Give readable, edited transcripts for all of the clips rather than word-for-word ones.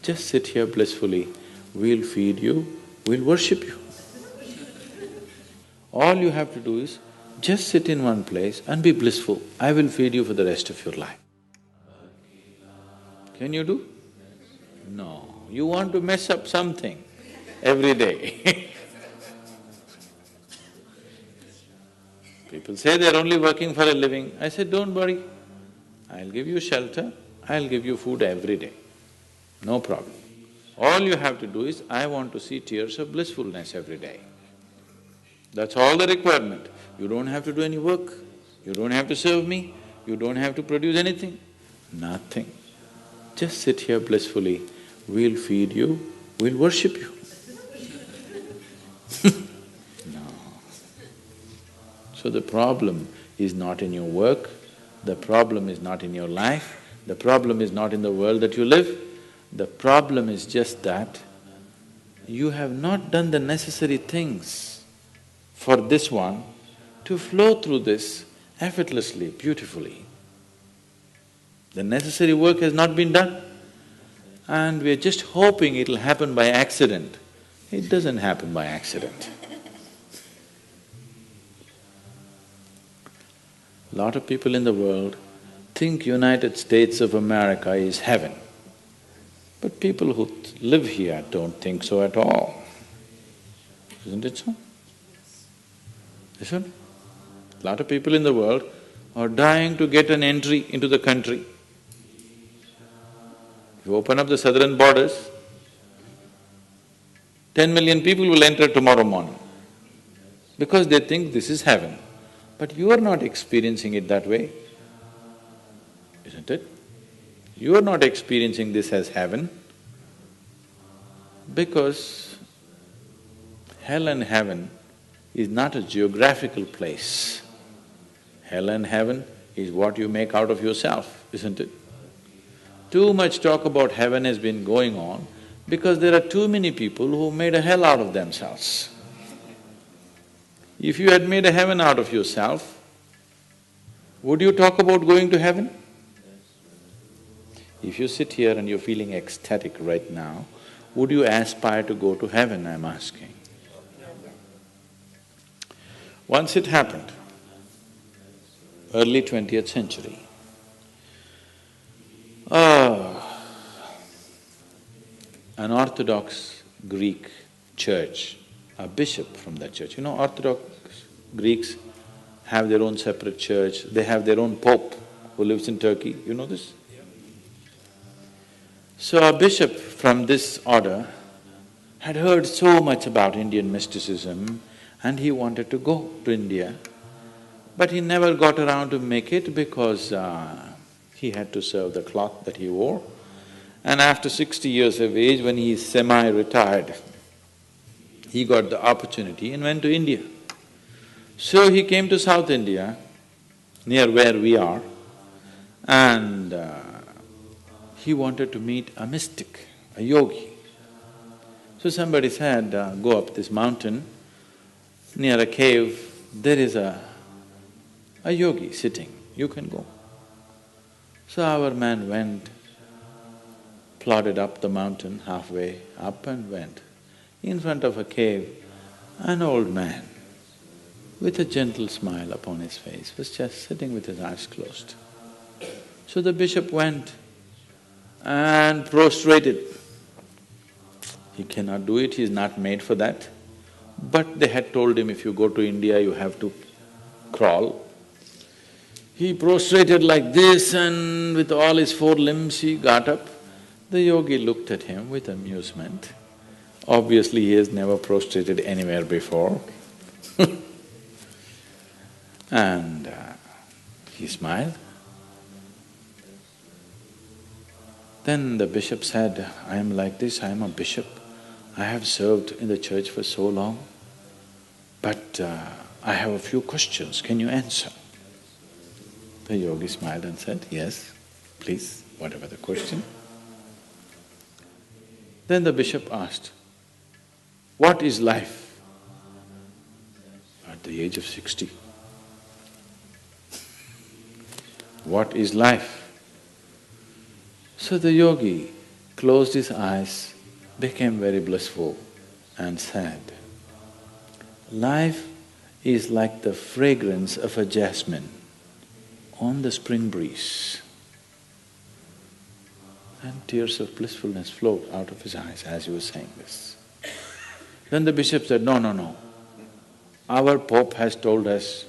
just sit here blissfully, we'll feed you, we'll worship you. All you have to do is just sit in one place and be blissful. I will feed you for the rest of your life. Can you do? No, you want to mess up something every day. People say they're only working for a living. I said, don't worry, I'll give you shelter, I'll give you food every day, no problem. All you have to do is, I want to see tears of blissfulness every day. That's all the requirement. You don't have to do any work, you don't have to serve me, you don't have to produce anything, nothing. Just sit here blissfully, we'll feed you, we'll worship you. No. So the problem is not in your work, the problem is not in your life, the problem is not in the world that you live, the problem is just that you have not done the necessary things for this one to flow through this effortlessly, beautifully. The necessary work has not been done and we're just hoping it'll happen by accident. It doesn't happen by accident. A lot of people in the world think United States of America is heaven. But people who live here don't think so at all. Isn't it so? Isn't it? A lot of people in the world are dying to get an entry into the country. If you open up the southern borders, 10 million people will enter tomorrow morning because they think this is heaven. But you are not experiencing it that way, isn't it? You are not experiencing this as heaven because hell and heaven is not a geographical place. Hell and heaven is what you make out of yourself, isn't it? Too much talk about heaven has been going on because there are too many people who made a hell out of themselves. If you had made a heaven out of yourself, would you talk about going to heaven? If you sit here and you're feeling ecstatic right now, would you aspire to go to heaven, I'm asking? Once it happened, early 20th century, an Orthodox Greek church, a bishop from that church, you know, Orthodox Greeks have their own separate church, they have their own pope who lives in Turkey, you know this? So a bishop from this order had heard so much about Indian mysticism and he wanted to go to India, but he never got around to make it because he had to serve the cloth that he wore. And after 60 years of age, when he is semi-retired, he got the opportunity and went to India. So he came to South India, near where we are, and he wanted to meet a mystic, a yogi. So somebody said, go up this mountain, near a cave, there is a yogi sitting, you can go. So our man went, plodded up the mountain, halfway up and went. In front of a cave, an old man with a gentle smile upon his face was just sitting with his eyes closed. So the bishop went and prostrated. He cannot do it, he is not made for that. But they had told him, if you go to India, you have to crawl. He prostrated like this and with all his four limbs he got up. The yogi looked at him with amusement. Obviously, he has never prostrated anywhere before. And he smiled. Then the bishop said, I am like this, I am a bishop. I have served in the church for so long, but I have a few questions, can you answer? The yogi smiled and said, yes, please, whatever the question. Then the bishop asked, what is life? At the age of 60. What is life? So the yogi closed his eyes, became very blissful and said, "Life is like the fragrance of a jasmine on the spring breeze." And tears of blissfulness flowed out of his eyes as he was saying this. Then the bishop said, "No, no, no. Our Pope has told us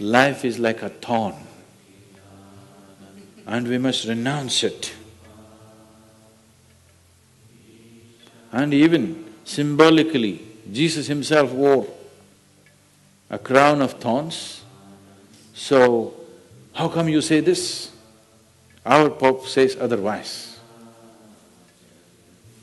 life is like a thorn and we must renounce it. And even symbolically, Jesus himself wore a crown of thorns. So, how come you say this? Our Pope says otherwise."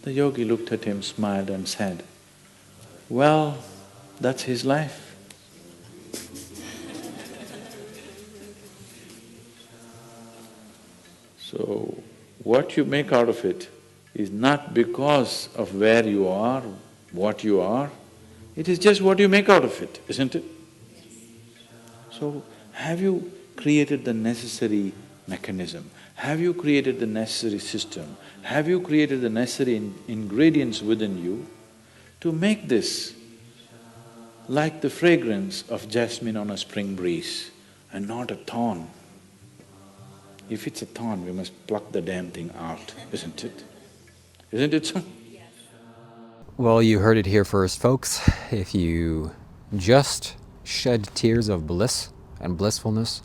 The yogi looked at him, smiled and said, "Well, that's his life." So, what you make out of it is not because of where you are, what you are, it is just what you make out of it, isn't it? So, have you created the necessary mechanism? Have you created the necessary system? Have you created the necessary ingredients within you to make this like the fragrance of jasmine on a spring breeze and not a thorn? If it's a thorn, we must pluck the damn thing out, isn't it? Isn't it so? Well, you heard it here first, folks. If you just shed tears of bliss and blissfulness,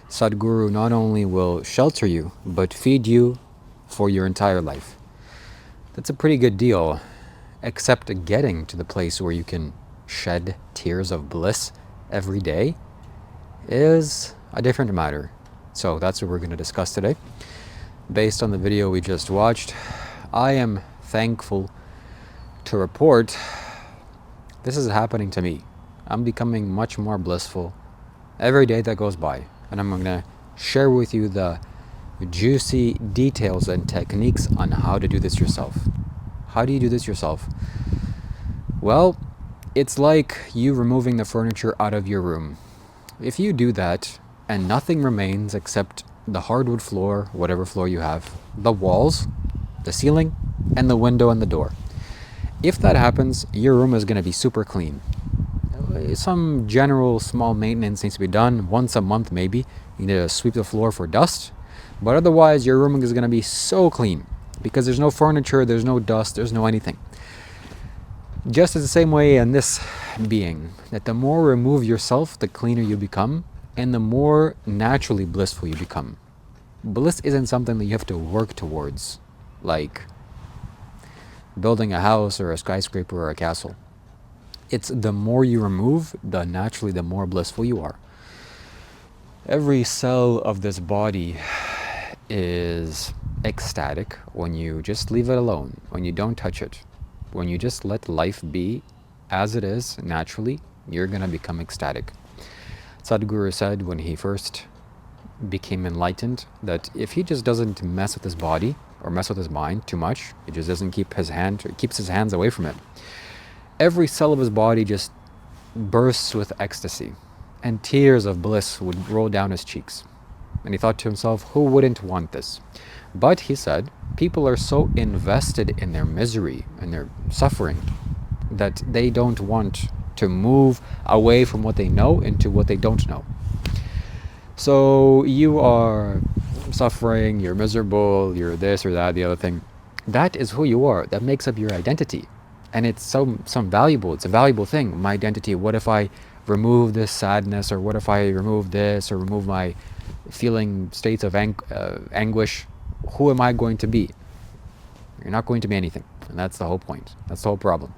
Sadhguru not only will shelter you, but feed you for your entire life. That's a pretty good deal, except getting to the place where you can shed tears of bliss every day is a different matter. So that's what we're going to discuss today. Based on the video we just watched, I am thankful to report this is happening to me. I'm becoming much more blissful every day that goes by. And I'm going to share with you the juicy details and techniques on how to do this yourself. How do you do this yourself? Well, it's like you removing the furniture out of your room. If you do that and nothing remains except the hardwood floor, whatever floor you have, the walls, the ceiling, and the window and the door. If that happens, your room is going to be super clean. Some general small maintenance needs to be done once a month maybe. You need to sweep the floor for dust. But otherwise your room is going to be so clean because there's no furniture, there's no dust, there's no anything. Just as the same way in this being, that the more you remove yourself, the cleaner you become and the more naturally blissful you become. Bliss isn't something that you have to work towards, like building a house or a skyscraper or a castle. It's the more you remove, the more blissful you are. Every cell of this body is ecstatic when you just leave it alone, when you don't touch it. When you just let life be as it is naturally, you're going to become ecstatic. Sadhguru said when he first became enlightened that if he just doesn't mess with his body or mess with his mind too much, he just doesn't keeps his hands away from it, every cell of his body just bursts with ecstasy, and tears of bliss would roll down his cheeks. And he thought to himself, who wouldn't want this? But he said, people are so invested in their misery and their suffering that they don't want to move away from what they know into what they don't know. So you are suffering, you're miserable, you're this or that, the other thing. That is who you are. That makes up your identity. And it's it's a valuable thing, my identity. What if I remove this sadness, or what if I remove this, or remove my feeling states of anguish? Who am I going to be? You're not going to be anything. And that's the whole point. That's the whole problem.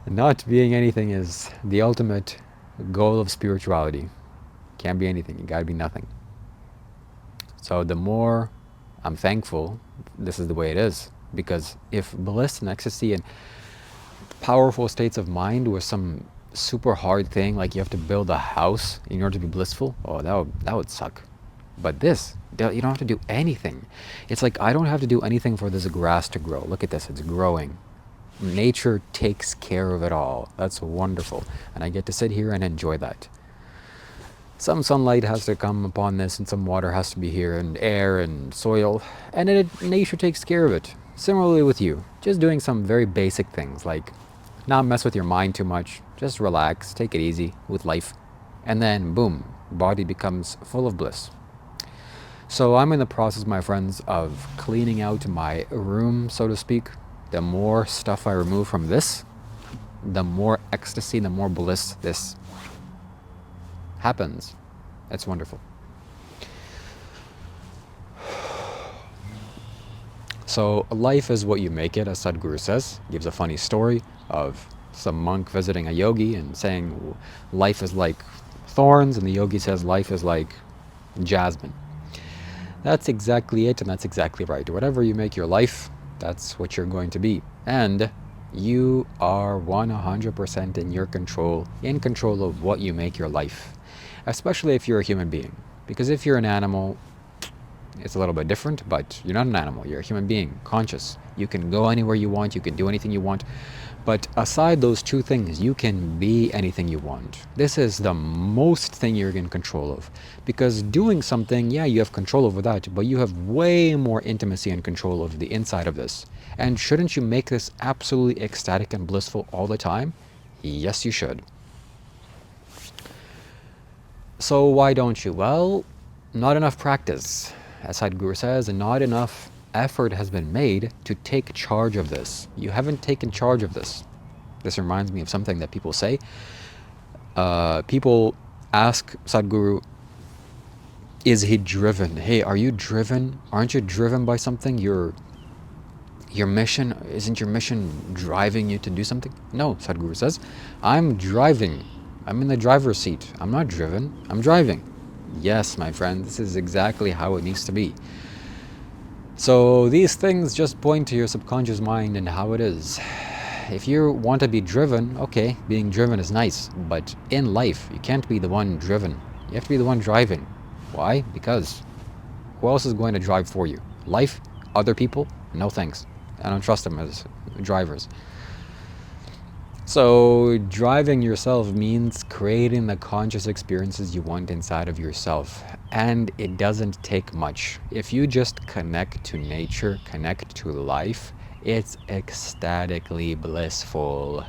Not being anything is the ultimate goal of spirituality. Can't be anything. You gotta be nothing. So the more I'm thankful, this is the way it is. Because if bliss and ecstasy and powerful states of mind was some super hard thing, like you have to build a house in order to be blissful, oh, that would suck. But this, you don't have to do anything. It's like I don't have to do anything for this grass to grow. Look at this, it's growing. Nature takes care of it all. That's wonderful. And I get to sit here and enjoy that. Some sunlight has to come upon this, and some water has to be here, and air and soil, and nature takes care of it. Similarly with you, just doing some very basic things like not mess with your mind too much, just relax, take it easy with life, and then boom, body becomes full of bliss. So I'm in the process, my friends, of cleaning out my room, so to speak. The more stuff I remove from this, the more ecstasy, the more bliss this happens. It's wonderful. So life is what you make it, as Sadhguru says. Gives a funny story of some monk visiting a yogi and saying life is like thorns, and the yogi says life is like Jasmine. That's exactly it, and that's exactly right. Whatever you make your life, that's what you're going to be. And you are 100% in control of what you make your life, especially if you're a human being. Because if you're an animal, it's a little bit different, but you're not an animal, you're a human being, conscious. You can go anywhere you want, you can do anything you want. But aside those two things, you can be anything you want. This is the most thing you're in control of. Because doing something, yeah, you have control over that, but you have way more intimacy and control over the inside of this. And shouldn't you make this absolutely ecstatic and blissful all the time? Yes, you should. So why don't you? Well, not enough practice, as Sadhguru says, and not enough effort has been made to take charge of this. You haven't taken charge of this. This reminds me of something that people say. People ask Sadhguru, is he driven? Hey, are you driven? Aren't you driven by something? Your mission, isn't your mission driving you to do something? No, Sadhguru says, I'm driving. I'm in the driver's seat. I'm not driven. I'm driving. Yes, my friend, this is exactly how it needs to be. So these things just point to your subconscious mind and how it is. If you want to be driven, okay, being driven is nice, but in life, you can't be the one driven. You have to be the one driving. Why? Because who else is going to drive for you? Life? Other people? No thanks. I don't trust them as drivers. So driving yourself means creating the conscious experiences you want inside of yourself. And it doesn't take much. If you just connect to nature, connect to life, it's ecstatically blissful.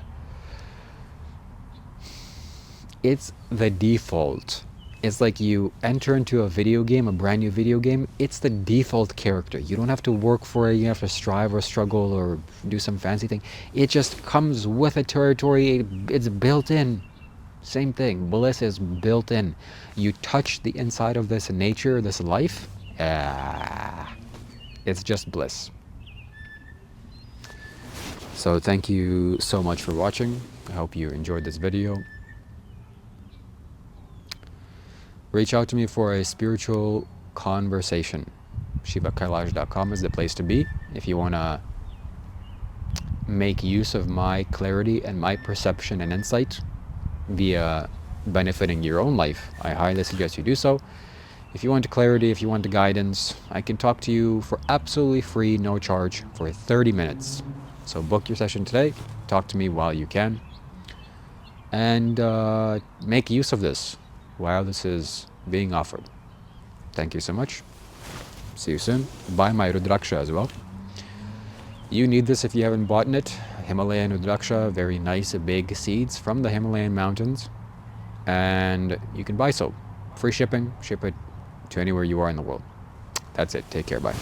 It's the default. It's like you enter into a video game, a brand new video game, it's the default character. You don't have to work for it, you have to strive or struggle or do some fancy thing. It just comes with a territory, it's built in. Same thing, bliss is built in. You touch the inside of this nature, this life, it's just bliss. So thank you so much for watching. I hope you enjoyed this video. Reach out to me for a spiritual conversation. ShivaKailash.com is the place to be. If you want to make use of my clarity and my perception and insight via benefiting your own life, I highly suggest you do so. If you want clarity, if you want guidance, I can talk to you for absolutely free, no charge, for 30 minutes. So book your session today. Talk to me while you can. And make use of this while this is being offered. Thank you so much. See you soon. Buy my Rudraksha as well. You need this if you haven't bought it. Himalayan Rudraksha, very nice big seeds from the Himalayan mountains. And you can buy so. Free shipping, ship it to anywhere you are in the world. That's it. Take care. Bye.